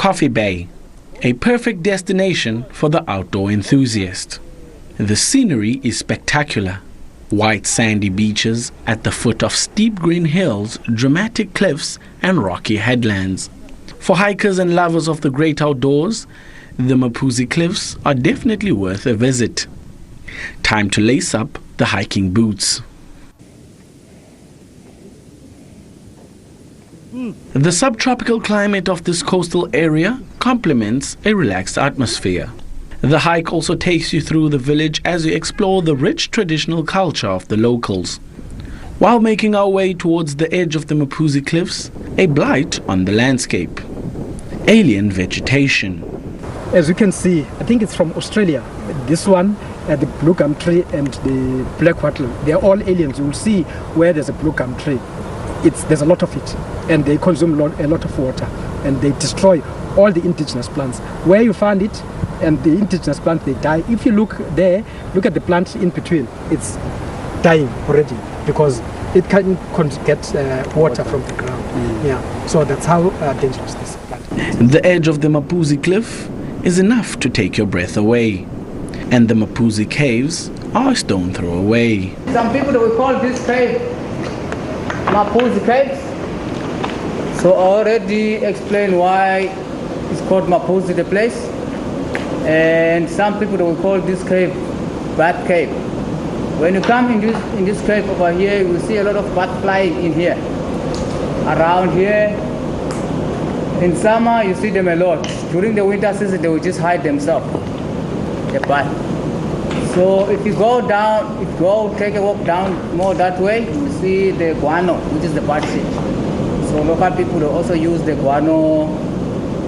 Coffee Bay, a perfect destination for the outdoor enthusiast. The scenery is spectacular. White sandy beaches at the foot of steep green hills, dramatic cliffs and rocky headlands. For hikers and lovers of the great outdoors, the Mapuzi Cliffs are definitely worth a visit. Time to lace up the hiking boots. The subtropical climate of this coastal area complements a relaxed atmosphere. The hike also takes you through the village as you explore the rich traditional culture of the locals. While making our way towards the edge of the Mapuzi Cliffs, a blight on the landscape. Alien vegetation. As you can see, I think it's from Australia. This one, the blue gum tree and the black wattle, they're all aliens. You will see where there's a blue gum tree. There's a lot of it, and they consume a lot of water, and they destroy all the indigenous plants. Where you find it, and the indigenous plants, they die. If you look there, look at the plant in between, it's dying already because it can't get water from the ground. Yeah, so that's how dangerous this plant is. The edge of the Mapuzi Cliff is enough to take your breath away, and the Mapuzi Caves are a stone throw away. Some people will call this cave Mapuzi Caves. So I already explained why it's called Mapuzi the place. And some people will call this cave bat cave. When you come in this cave over here, you will see a lot of bat flying in here. Around here, in summer you see them a lot. During the winter season they will just hide themselves, the bat. So if you go down, take a walk down more that way, you will see the guano, which is the bat seed. So local people will also use the guano.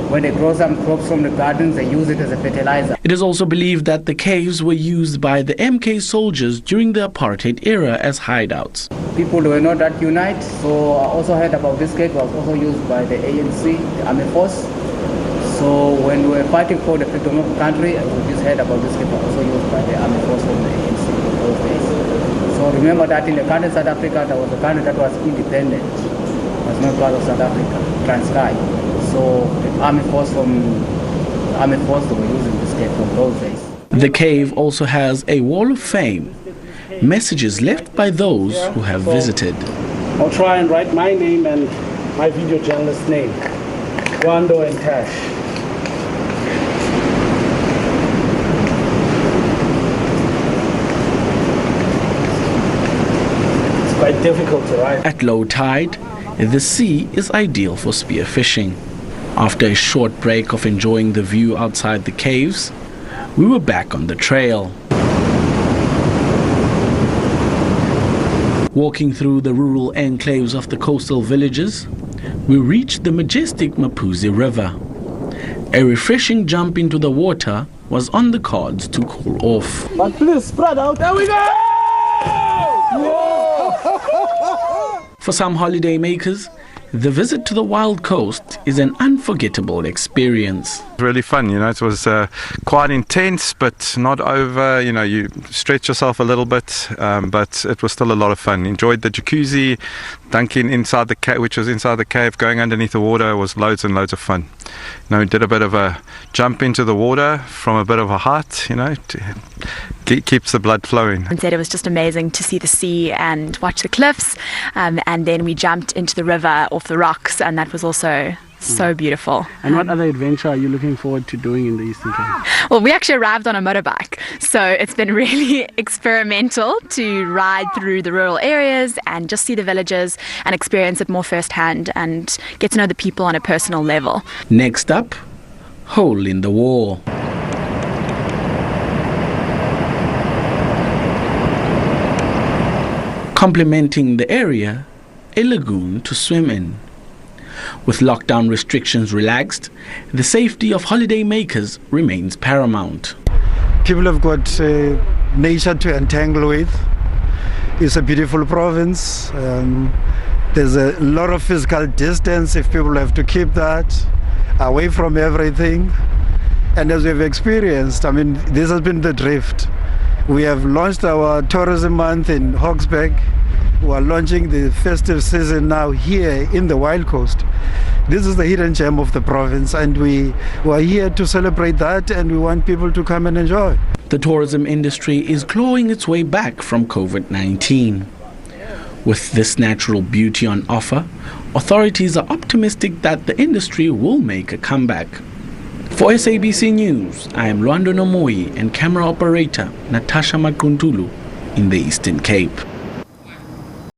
When they grow some crops from the gardens, they use it as a fertilizer. It is also believed that the caves were used by the MK soldiers during the apartheid era as hideouts. People were not that united, so I also heard about this cave was also used by the ANC, the Army Force. So when we were fighting for the freedom of the country, we just heard about this cave was also used by the Army Force from the ANC in those days. So remember that in the country South Africa, there was a country that was independent. It was not part of South Africa, Transkei. So the Army Force they were using this cave from those days. The cave also has a wall of fame, messages left by those who have visited. I'll try and write my name and my video journalist's name, Wando and Tash. It's quite difficult to write. At low tide, the sea is ideal for spearfishing. After a short break of enjoying the view outside the caves, we were back on the trail. Walking through the rural enclaves of the coastal villages, we reached the majestic Mapuzi River. A refreshing jump into the water was on the cards to cool off. But please spread out. There we go! For some holiday makers, the visit to the wild coast is an unforgettable experience. Really fun, it was quite intense, but not over. You stretch yourself a little bit, but it was still a lot of fun. Enjoyed the jacuzzi, dunking inside the cave, which was inside the cave. Going underneath the water was loads and loads of fun. We did a bit of a jump into the water from a bit of a height, keeps the blood flowing. And said it was just amazing to see the sea and watch the cliffs, and then we jumped into the river off the rocks, and that was also so beautiful. And what other adventure are you looking forward to doing in the Eastern Cape? Well, we actually arrived on a motorbike, so it's been really experimental to ride through the rural areas and just see the villages and experience it more firsthand and get to know the people on a personal level. Next up, hole in the wall. Complementing the area, a lagoon to swim in. With lockdown restrictions relaxed, the safety of holiday makers remains paramount. People have got nature to entangle with. It's a beautiful province. There's a lot of physical distance if people have to keep that away from everything. And as we've experienced, this has been the drift. We have launched our tourism month in Hawke's Bay. We are launching the festive season now here in the Wild Coast. this is the hidden gem of the province, and we are here to celebrate that, and we want people to come and enjoy. The tourism industry is clawing its way back from COVID-19. With this natural beauty on offer, authorities are optimistic that the industry will make a comeback. For SABC News, I am Lwando Nomoi and camera operator Natasha Makuntulu in the Eastern Cape.